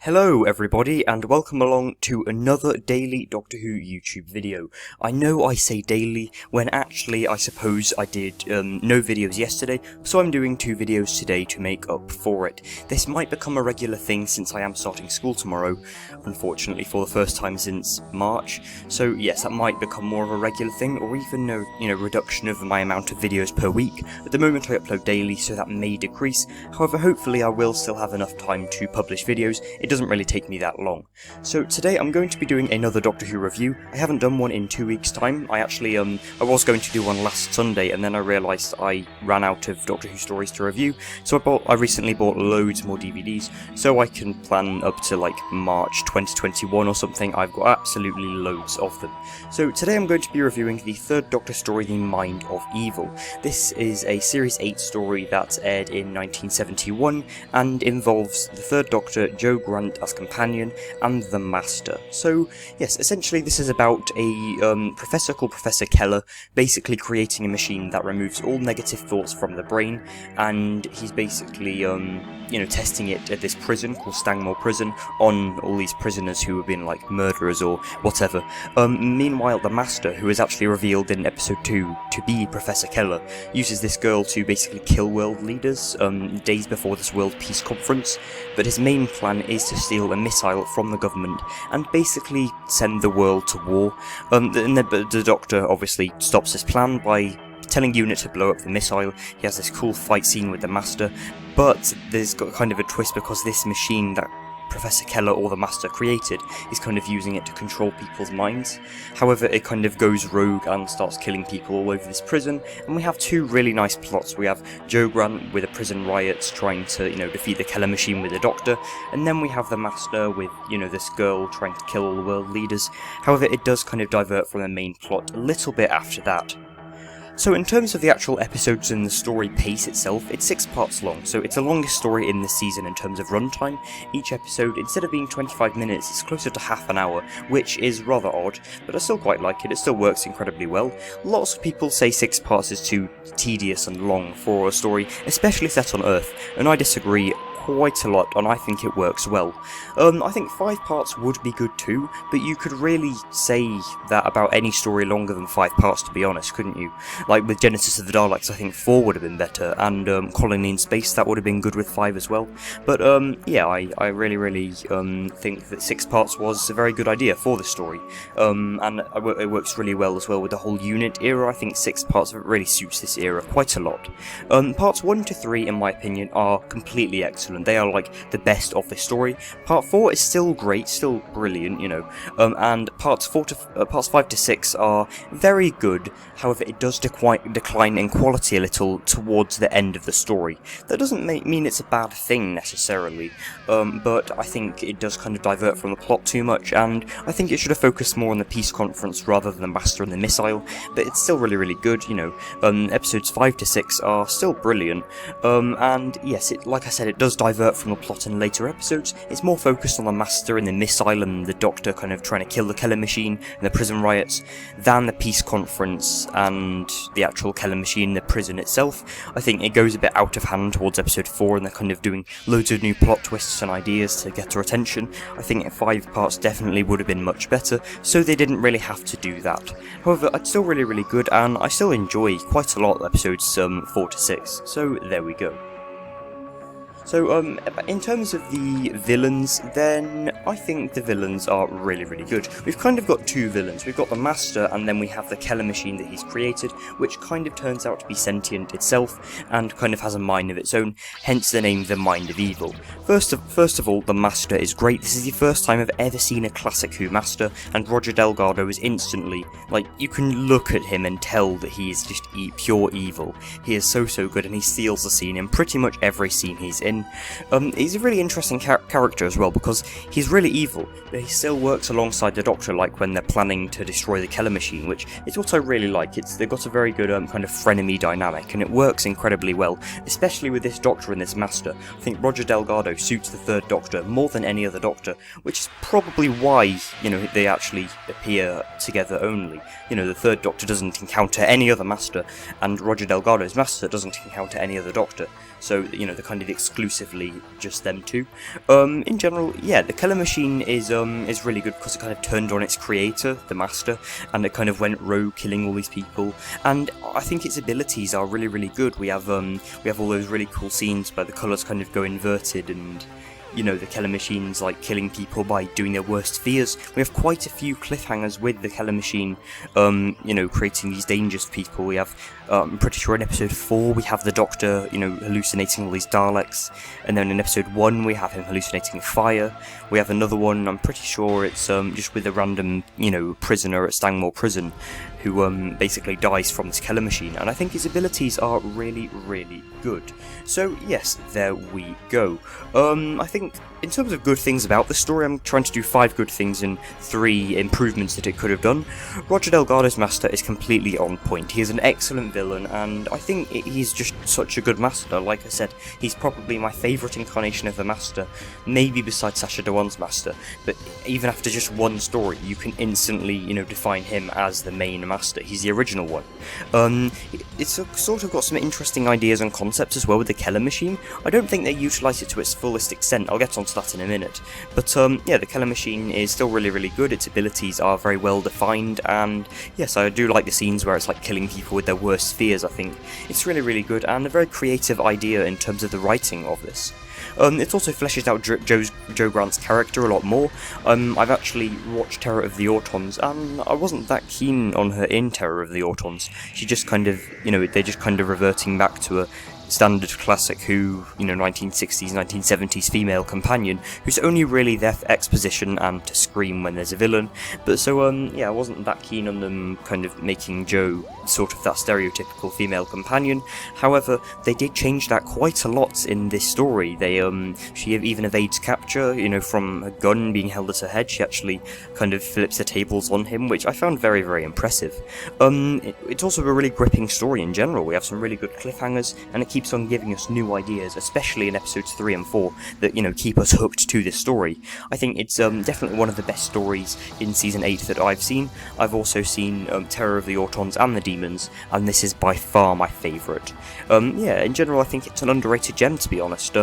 Hello everybody, and welcome along to another daily Doctor Who YouTube video. I know I say daily, when actually I suppose I did no videos yesterday, so I'm doing 2 videos today to make up for it. This might become a regular thing since I am starting school tomorrow, unfortunately for the first time since March, so yes, that might become more of a regular thing, or even a reduction of my amount of videos per week. At the moment I upload daily, so that may decrease. However, hopefully I will still have enough time to publish videos. It doesn't really take me that long. So today I'm going to be doing another Doctor Who review. I haven't done one in 2 weeks time. I was going to do one last Sunday, and then I realised I ran out of Doctor Who stories to review, so I recently bought loads more DVDs, so I can plan up to like March 2021 or something. I've got absolutely loads of them. So today I'm going to be reviewing the 3rd Doctor story, The Mind of Evil. This is a Series 8 story that aired in 1971, and involves the 3rd Doctor, Jo Grant as companion, and the Master. So yes, essentially this is about a professor called Professor Keller basically creating a machine that removes all negative thoughts from the brain, and he's basically testing it at this prison called Stanmore Prison on all these prisoners who have been like murderers or whatever. Meanwhile, the Master, who is actually revealed in episode 2 to be Professor Keller, uses this girl to basically kill world leaders days before this World Peace Conference, but his main plan is to steal a missile from the government and basically send the world to war. The Doctor obviously stops his plan by telling Unit to blow up the missile. He has this cool fight scene with the Master, but there's got kind of a twist because this machine that Professor Keller or the Master created is kind of using it to control people's minds. However, it kind of goes rogue and starts killing people all over this prison, and we have 2 really nice plots. We have Jo Grant with the prison riots trying to, defeat the Keller machine with the Doctor, and then we have the Master with, this girl trying to kill all the world leaders. However, it does kind of divert from the main plot a little bit after that. So in terms of the actual episodes and the story pace itself, it's 6 parts long, so it's the longest story in the season in terms of runtime. Each episode, instead of being 25 minutes, it's closer to half an hour, which is rather odd, but I still quite like it. It still works incredibly well. Lots of people say 6 parts is too tedious and long for a story, especially set on Earth, and I disagree quite a lot, and I think it works well. I think 5 parts would be good too, but you could really say that about any story longer than 5 parts, to be honest, couldn't you? Like with Genesis of the Daleks, I think 4 would have been better, and Colony in Space, that would have been good with 5 as well. But yeah, I really think that 6 parts was a very good idea for the story, and it works really well as well with the whole Unit era. I think 6 parts really suits this era quite a lot. Parts 1 to 3, in my opinion, are completely excellent. They are like the best of this story. Part 4 is still great, still brilliant, and parts 5 to 6 are very good. However, it does decline in quality a little towards the end of the story. That doesn't mean it's a bad thing necessarily, but I think it does kind of divert from the plot too much, and I think it should have focused more on the peace conference rather than the Master and the missile. But it's still really good. Episodes 5 to 6 are still brilliant, and yes, like I said, it does divert from the plot in later episodes. It's more focused on the Master and the missile and the Doctor kind of trying to kill the Keller machine and the prison riots than the peace conference and the actual Keller machine, the prison itself. I think it goes a bit out of hand towards episode 4, and they're kind of doing loads of new plot twists and ideas to get our attention. I think 5 parts definitely would have been much better, so they didn't really have to do that. However, it's still really good, and I still enjoy quite a lot of episodes 4 to 6, so there we go. So, in terms of the villains, then I think the villains are really good. We've kind of got 2 villains. We've got the Master, and then we have the Keller machine that he's created, which kind of turns out to be sentient itself, and kind of has a mind of its own, hence the name The Mind of Evil. First of all, the Master is great. This is the first time I've ever seen a classic Who Master, and Roger Delgado is instantly, like, you can look at him and tell that he is just pure evil. He is so good, and he steals the scene in pretty much every scene he's in. He's a really interesting character as well, because he's really evil, but he still works alongside the Doctor, like when they're planning to destroy the Keller machine, which is what I really like. They've got a very good kind of frenemy dynamic, and it works incredibly well, especially with this Doctor and this Master. I think Roger Delgado suits the 3rd Doctor more than any other Doctor, which is probably why, they actually appear together only. The 3rd Doctor doesn't encounter any other Master, and Roger Delgado's Master doesn't encounter any other Doctor, so, the kind of exclusive exclusively just them two. In general, yeah, the Killer Machine is really good because it kind of turned on its creator, the Master, and it kind of went rogue, killing all these people. And I think its abilities are really good. We have all those really cool scenes where the colours kind of go inverted, and you know, the Killer Machine's like killing people by doing their worst fears. We have quite a few cliffhangers with the Killer Machine, you know, creating these dangers for people. We have, I'm pretty sure in episode 4 we have the Doctor, you know, hallucinating all these Daleks, and then in episode 1 we have him hallucinating fire. We have another one, I'm pretty sure it's just with a random, you know, prisoner at Stanmore Prison, who basically dies from this Killer Machine, and I think his abilities are really good. So yes, there we go. I think in terms of good things about the story, I'm trying to do 5 good things and 3 improvements that it could have done. Roger Delgado's Master is completely on point. He is an excellent villain, and I think he's just such a good Master. Like I said, he's probably my favourite incarnation of the Master, maybe besides Sacha Dhawan's Master, but even after just one story, you can instantly, you know, define him as the main Master. He's the original one. It's sort of got some interesting ideas and concepts as well with the Killer Machine. I don't think they utilise it to its fullest extent. I'll get onto that in a minute. But yeah, the Killer Machine is still really good. Its abilities are very well defined, and yes, I do like the scenes where it's like killing people with their worst fears. I think it's really good, and a very creative idea in terms of the writing of this. It also fleshes out Joe Grant's character a lot more. I've actually watched Terror of the Autons, and I wasn't that keen on her in Terror of the Autons. She just kind of, you know, they're just kind of reverting back to a standard classic Who, you know, 1960s, 1970s female companion, who's only really there for exposition and to scream when there's a villain. But so, yeah, I wasn't that keen on them kind of making Jo sort of that stereotypical female companion. However, they did change that quite a lot in this story. She even evades capture, you know, from a gun being held at her head. She actually kind of flips the tables on him, which I found very impressive. It's also a really gripping story in general. We have some really good cliffhangers, and it keeps on giving us new ideas, especially in episodes 3 and 4, that, you know, keep us hooked to this story. I think it's definitely one of the best stories in Season 8 that I've seen. I've also seen Terror of the Autons and the Demons, and this is by far my favourite. Yeah, in general I think it's an underrated gem, to be honest.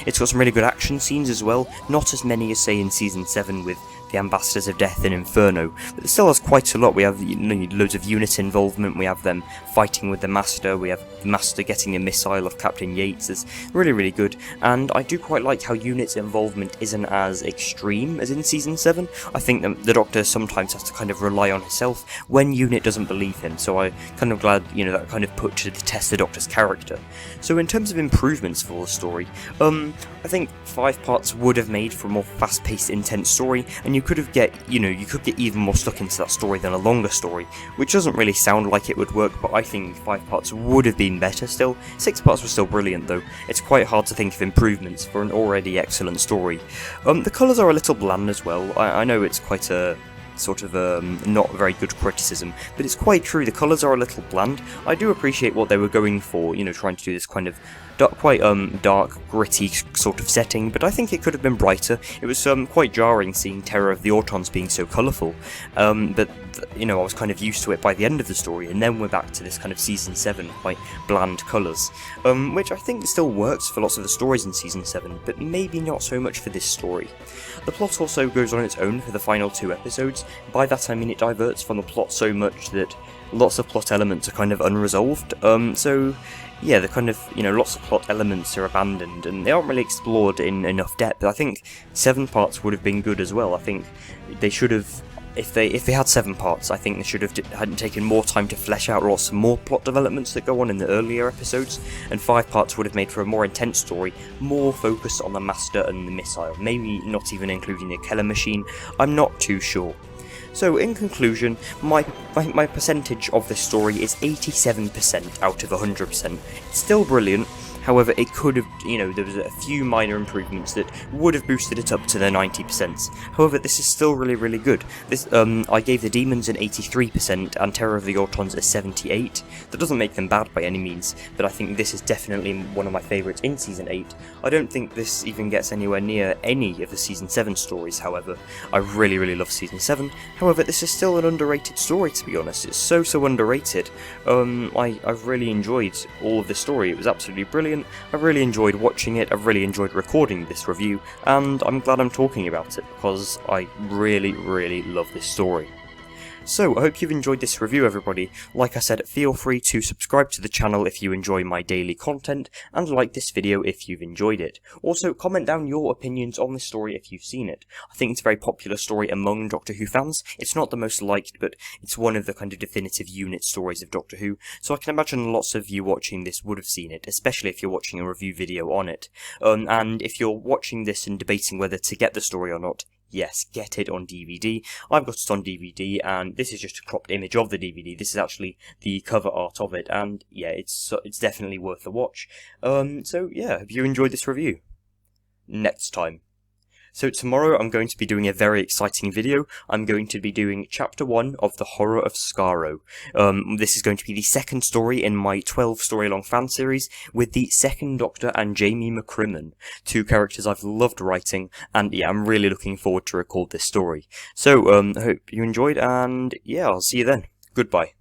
It's got some really good action scenes as well, not as many as say in Season 7 with the Ambassadors of Death and Inferno, but it still has quite a lot. We have, you know, loads of unit involvement, we have them fighting with the Master, we have the Master getting a missile of Captain Yates. It's really good, and I do quite like how Unit's involvement isn't as extreme as in Season 7. I think the Doctor sometimes has to kind of rely on himself when Unit doesn't believe him, so I'm kind of glad, you know, that kind of put to the test the Doctor's character. So in terms of improvements for the story, I think 5 parts would have made for a more fast-paced, intense story, and you could get even more stuck into that story than a longer story, which doesn't really sound like it would work, but I think 5 parts would have been better still. 6 parts were still brilliant though. It's quite hard to think of improvements for an already excellent story. The colours are a little bland as well. I know it's quite a sort of not very good criticism, but it's quite true. The colours are a little bland. I do appreciate what they were going for, you know, trying to do this kind of quite dark, gritty sort of setting, but I think it could have been brighter. It was quite jarring seeing Terror of the Autons being so colourful, but you know, I was kind of used to it by the end of the story, and then we're back to this kind of Season 7 quite bland colours, which I think still works for lots of the stories in Season 7, but maybe not so much for this story. The plot also goes on its own for the final 2 episodes. By that I mean it diverts from the plot so much that lots of plot elements are kind of unresolved, so yeah, the kind of, you know, lots of plot elements are abandoned and they aren't really explored in enough depth. I think 7 parts would have been good as well. I think they should have, if they had 7 parts, I think they should have hadn't taken more time to flesh out lots more plot developments that go on in the earlier episodes, and 5 parts would have made for a more intense story, more focused on the Master and the missile, maybe not even including the Killer Machine. I'm not too sure. So in conclusion, my percentage of this story is 87% out of 100%. It's still brilliant. However, it could have, you know, there was a few minor improvements that would have boosted it up to the 90%. However, this is still really good. This, I gave the Demons an 83% and Terror of the Autons a 78%. That doesn't make them bad by any means, but I think this is definitely one of my favourites in Season 8. I don't think this even gets anywhere near any of the Season 7 stories, however. I really love Season 7. However, this is still an underrated story, to be honest. It's so underrated. I've really enjoyed all of this story. It was absolutely brilliant. brilliant, I really enjoyed watching it, I've really enjoyed recording this review, and I'm glad I'm talking about it, because I really, really love this story. So, I hope you've enjoyed this review, everybody. Like I said, feel free to subscribe to the channel if you enjoy my daily content, and like this video if you've enjoyed it. Also, comment down your opinions on this story if you've seen it. I think it's a very popular story among Doctor Who fans. It's not the most liked, but it's one of the kind of definitive unit stories of Doctor Who, so I can imagine lots of you watching this would have seen it, especially if you're watching a review video on it. And if you're watching this and debating whether to get the story or not, yes, get it on DVD. I've got it on DVD, and this is just a cropped image of the DVD. This is actually the cover art of it, and yeah, it's definitely worth a watch. So yeah, hope you enjoyed this review. Next time. So tomorrow I'm going to be doing a very exciting video. I'm going to be doing Chapter 1 of the Horror of Skaro. This is going to be the second story in my 12 story long fan series with the second Doctor and Jamie McCrimmon, two characters I've loved writing, and yeah, I'm really looking forward to record this story. So, I hope you enjoyed, and yeah, I'll see you then. Goodbye.